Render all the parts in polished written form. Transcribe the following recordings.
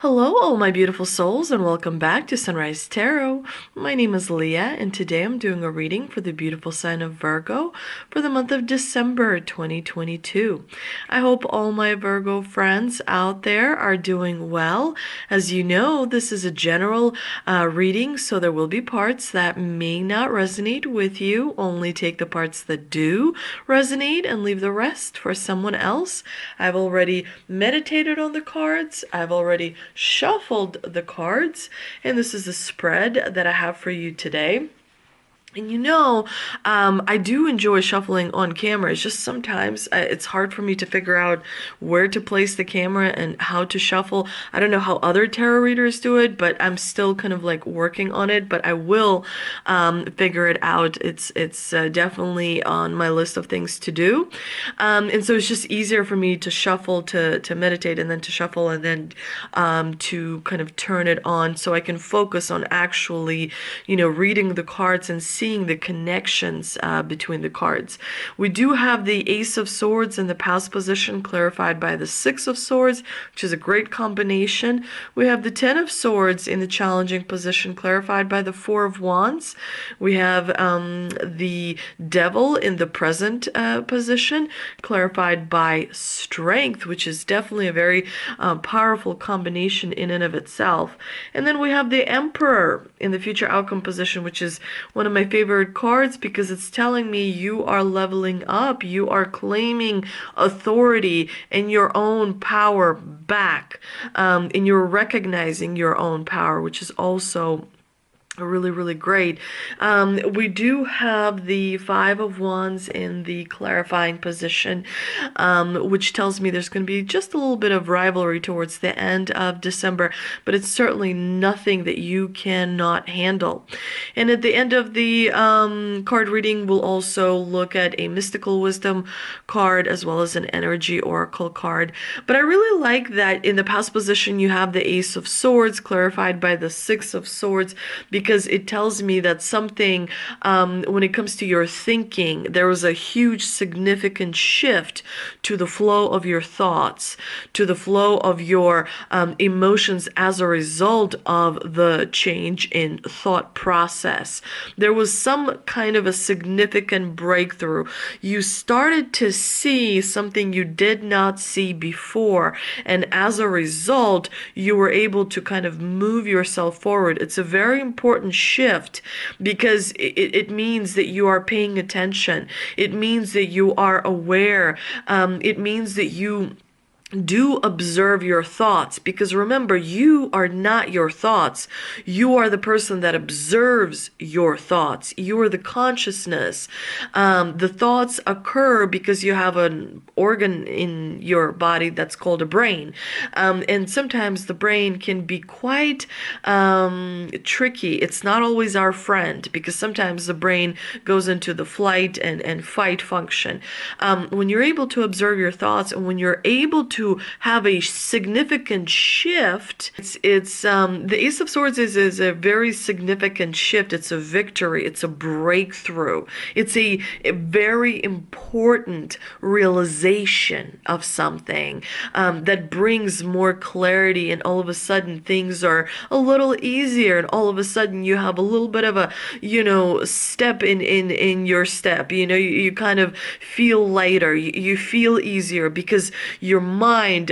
Hello, all my beautiful souls, and welcome back to Sunrise Tarot. My name is Leah, and today I'm doing a reading for the beautiful sign of Virgo for the month of December 2022. I hope all my Virgo friends out there are doing well. As you know, this is a general reading, so there will be parts that may not resonate with you. Only take the parts that do resonate and leave the rest for someone else. I've already meditated on the cards. I've already shuffled the cards, and this is the spread that I have for you today. And I do enjoy shuffling on camera. It's just sometimes it's hard for me to figure out where to place the camera and how to shuffle. I don't know how other tarot readers do it, but I'm still kind of like working on it, but I will figure it out. It's definitely on my list of things to do. And so it's just easier for me to shuffle, to meditate, and then to shuffle, and then to kind of turn it on so I can focus on actually, reading the cards and seeing the connections between the cards. We do have the Ace of Swords in the past position clarified by the Six of Swords, which is a great combination. We have the Ten of Swords in the challenging position clarified by the Four of Wands. We have the Devil in the present position clarified by Strength, which is definitely a very powerful combination in and of itself. And then we have the Emperor in the future outcome position, which is one of my favorite cards because it's telling me you are leveling up, you are claiming authority and your own power back, and you're recognizing your own power, which is also really, really great. We do have the Five of Wands in the clarifying position, which tells me there's going to be just a little bit of rivalry towards the end of December, but it's certainly nothing that you cannot handle. And at the end of the card reading, we'll also look at a mystical wisdom card as well as an energy oracle card. But I really like that in the past position you have the Ace of Swords clarified by the Six of Swords, because it tells me that something, when it comes to your thinking, there was a huge significant shift to the flow of your thoughts, to the flow of your emotions as a result of the change in thought process. There was some kind of a significant breakthrough. You started to see something you did not see before, and as a result, you were able to kind of move yourself forward. It's a very important shift because it means that you are paying attention. It means that you are aware. It means that you do observe your thoughts, because remember, you are not your thoughts. You are the person that observes your thoughts. You are the consciousness. The thoughts occur because you have an organ in your body that's called a brain. And sometimes the brain can be quite tricky. It's not always our friend, because sometimes the brain goes into the flight and fight function. When you're able to observe your thoughts, and when you're able to have a significant shift, it's the Ace of Swords is a very significant shift. It's a victory. It's a breakthrough. It's a very important realization of something that brings more clarity, and all of a sudden things are a little easier, and all of a sudden you have a little bit of a step in your step. You kind of feel lighter. You feel easier because your mind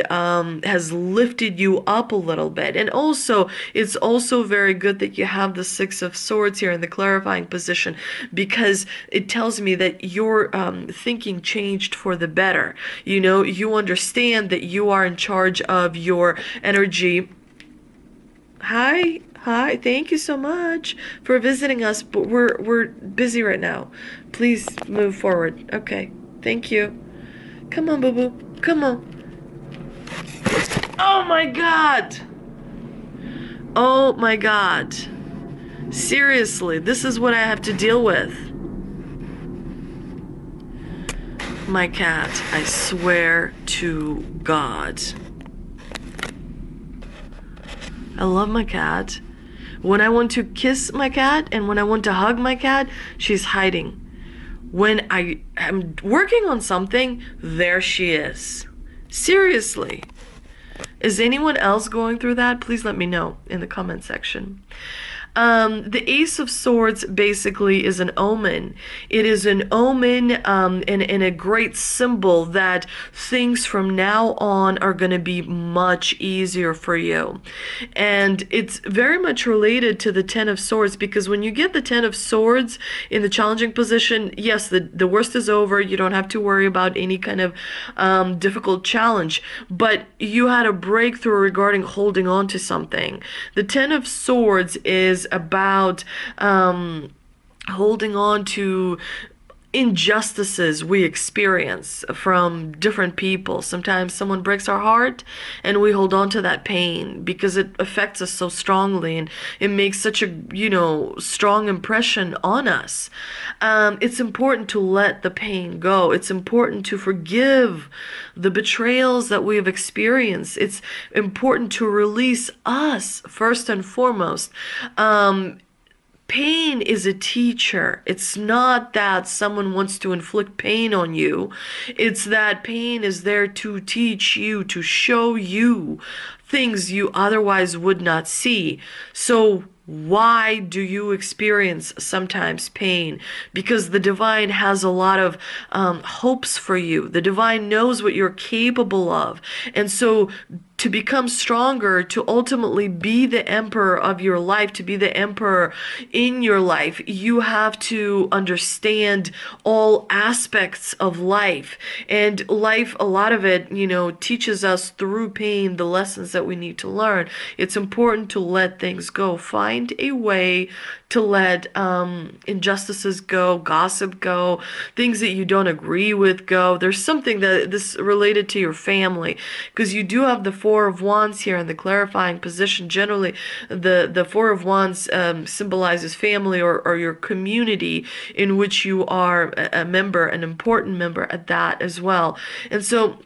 has lifted you up a little bit. And also, it's also very good that you have the Six of Swords here in the clarifying position, because it tells me that your thinking changed for the better. You understand that you are in charge of your energy. Hi, thank you so much for visiting us, but we're busy right now. Please move forward. Okay, thank you. Come on, boo-boo. Come on. Oh my God! Oh my God. Seriously, this is what I have to deal with. My cat, I swear to God. I love my cat. When I want to kiss my cat and when I want to hug my cat, she's hiding. When I am working on something, there she is. Seriously. Is anyone else going through that? Please let me know in the comment section. The Ace of Swords basically is an omen. It is an omen and a great symbol that things from now on are going to be much easier for you. And it's very much related to the Ten of Swords, because when you get the Ten of Swords in the challenging position, yes, the worst is over. You don't have to worry about any kind of difficult challenge. But you had a breakthrough regarding holding on to something. The Ten of Swords is about holding on to injustices we experience from different people. Sometimes someone breaks our heart and we hold on to that pain because it affects us so strongly and it makes such a, strong impression on us. It's important to let the pain go. It's important to forgive the betrayals that we have experienced. It's important to release us first and foremost. Pain is a teacher. It's not that someone wants to inflict pain on you. It's that pain is there to teach you, to show you things you otherwise would not see. So why do you experience sometimes pain? Because the divine has a lot of hopes for you. The divine knows what you're capable of. And so to become stronger, to ultimately be the emperor of your life, to be the emperor in your life, you have to understand all aspects of life. And life, a lot of it, teaches us through pain the lessons that we need to learn. It's important to let things go. Find a way to let injustices go, gossip go, things that you don't agree with go. There's something that this related to your family, because you do have the Four of Wands here in the clarifying position. Generally, the Four of Wands symbolizes family or your community in which you are a member, an important member at that as well. And so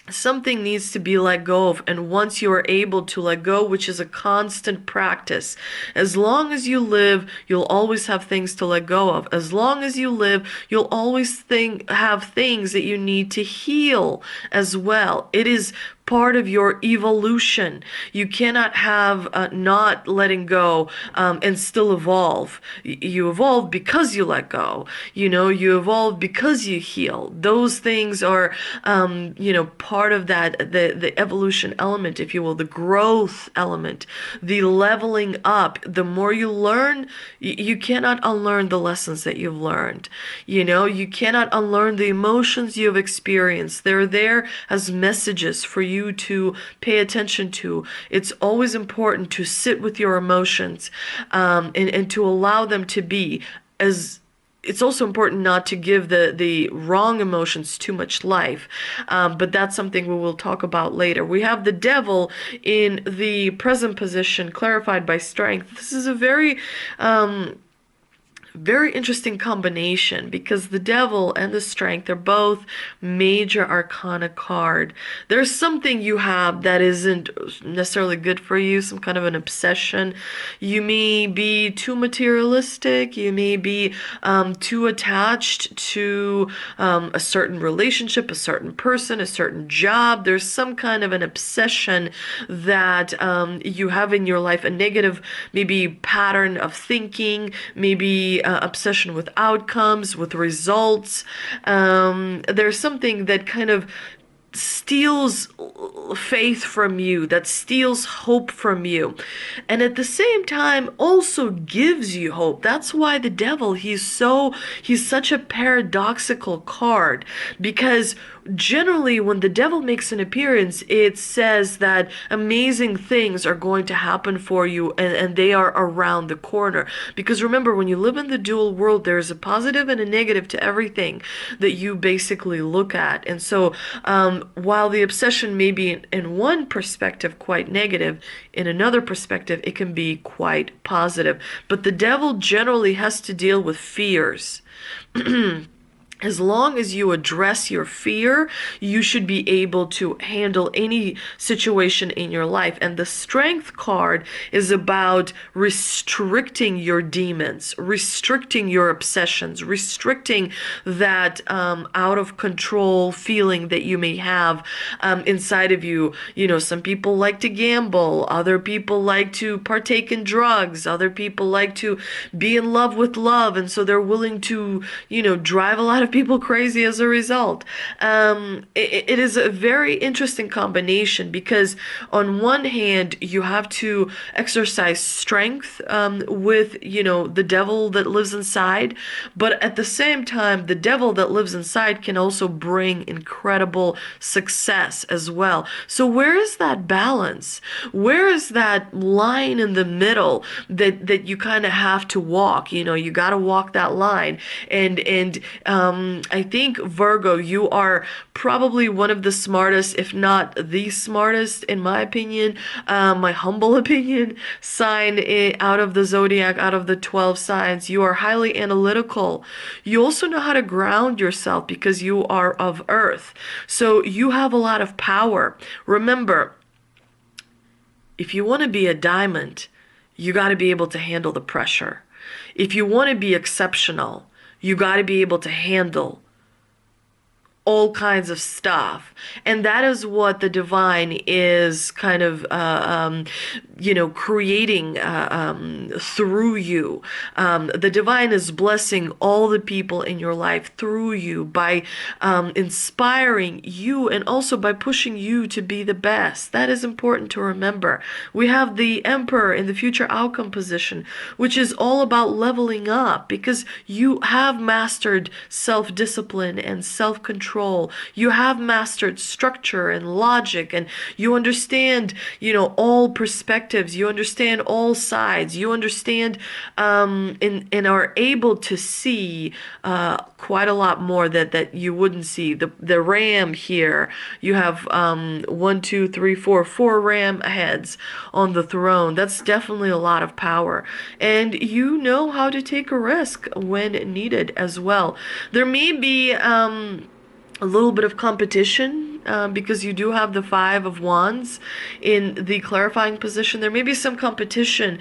something needs to be let go of, and once you are able to let go, which is a constant practice, as long as you live, you'll always have things to let go of. As long as you live, you'll always have things that you need to heal as well. It is part of your evolution. You cannot have not letting go and still evolve. You evolve because you let go. You evolve because you heal. Those things are, part of that, the evolution element, if you will, the growth element, the leveling up. The more you learn, you cannot unlearn the lessons that you've learned. You cannot unlearn the emotions you've experienced. They're there as messages for you to pay attention to. It's always important to sit with your emotions and to allow them to be. As it's also important not to give the wrong emotions too much life, but that's something we will talk about later. We have the Devil in the present position, clarified by Strength. This is a very interesting combination, because the Devil and the Strength are both major arcana card. There's something you have that isn't necessarily good for you, some kind of an obsession. You may be too materialistic. You may be too attached to a certain relationship, a certain person, a certain job. There's some kind of an obsession that you have in your life, a negative maybe pattern of thinking, maybe obsession with outcomes, with results. There's something that kind of steals faith from you, that steals hope from you, and at the same time also gives you hope. That's why the Devil, he's such a paradoxical card, because generally when the Devil makes an appearance, it says that amazing things are going to happen for you, and they are around the corner. Because remember, when you live in the dual world, there's a positive and a negative to everything that you basically look at. And so while the obsession may be in one perspective quite negative, in another perspective it can be quite positive. But the Devil generally has to deal with fears. As long as you address your fear, you should be able to handle any situation in your life. And the Strength card is about restricting your demons, restricting your obsessions, restricting that out of control feeling that you may have inside of you. You know, some people like to gamble, other people like to partake in drugs, other people like to be in love with love, and so they're willing to, drive a lot of people crazy as a result. It is a very interesting combination because on one hand you have to exercise strength with the devil that lives inside, but at the same time the devil that lives inside can also bring incredible success as well. So where is that balance? Where is that line in the middle that you kind of have to walk? You got to walk that line. And I think, Virgo, you are probably one of the smartest, if not the smartest, in my opinion, my humble opinion, sign out of the zodiac, out of the 12 signs. You are highly analytical. You also know how to ground yourself because you are of Earth. So you have a lot of power. Remember, if you want to be a diamond, you got to be able to handle the pressure. If you want to be exceptional, you got to be able to handle all kinds of stuff. And that is what the divine is kind of, creating through you. The divine is blessing all the people in your life through you by inspiring you and also by pushing you to be the best. That is important to remember. We have the Emperor in the future outcome position, which is all about leveling up because you have mastered self-discipline and self-control. You have mastered structure and logic, and you understand, all perspectives. You understand all sides. You understand and are able to see quite a lot more that you wouldn't see. The ram here, you have 4 ram heads on the throne. That's definitely a lot of power. And you know how to take a risk when needed as well. There may be a little bit of competition because you do have the 5 of Wands in the clarifying position. There may be some competition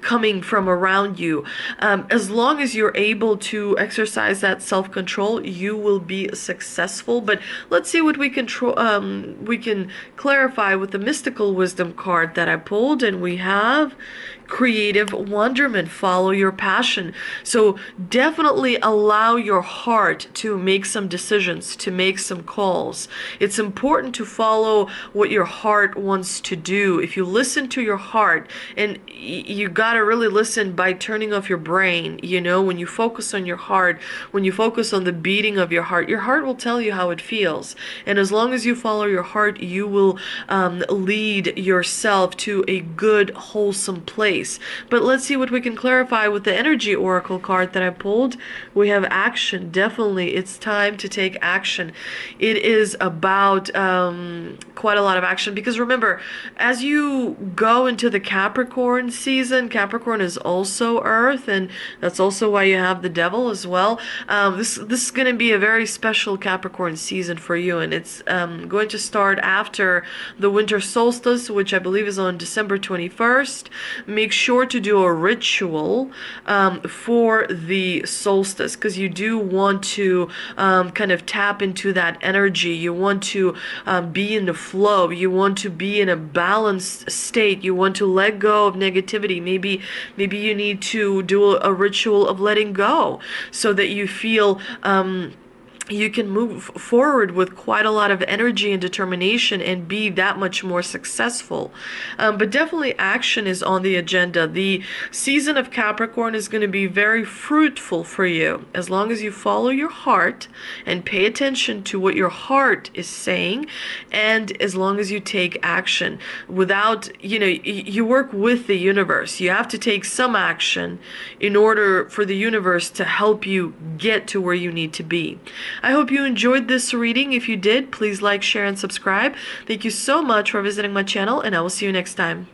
coming from around you. As long as you're able to exercise that self-control, you will be successful. But let's see what we can clarify with the mystical wisdom card that I pulled, and we have creative wonderment. Follow your passion. So definitely allow your heart to make some decisions, to make some calls. It's important to follow what your heart wants to do. If you listen to your heart, and you got to really listen by turning off your brain, when you focus on your heart, when you focus on the beating of your heart will tell you how it feels. And as long as you follow your heart, you will lead yourself to a good, wholesome place. But let's see what we can clarify with the energy oracle card that I pulled. We have action. Definitely, it's time to take action. It is about quite a lot of action because remember, as you go into the Capricorn season, Capricorn is also Earth, and that's also why you have the devil as well. This is going to be a very special Capricorn season for you, and it's going to start after the winter solstice, which I believe is on December 21st. Make sure to do a ritual for the solstice because you do want to kind of tap into that energy. You want to be in the flow. You want to be in a balanced state. You want to let go of negativity. Maybe you need to do a ritual of letting go so that you feel you can move forward with quite a lot of energy and determination and be that much more successful. But definitely action is on the agenda. The season of Capricorn is going to be very fruitful for you as long as you follow your heart and pay attention to what your heart is saying, and as long as you take action without, you work with the universe. You have to take some action in order for the universe to help you get to where you need to be. I hope you enjoyed this reading. If you did, please like, share, and subscribe. Thank you so much for visiting my channel, and I will see you next time.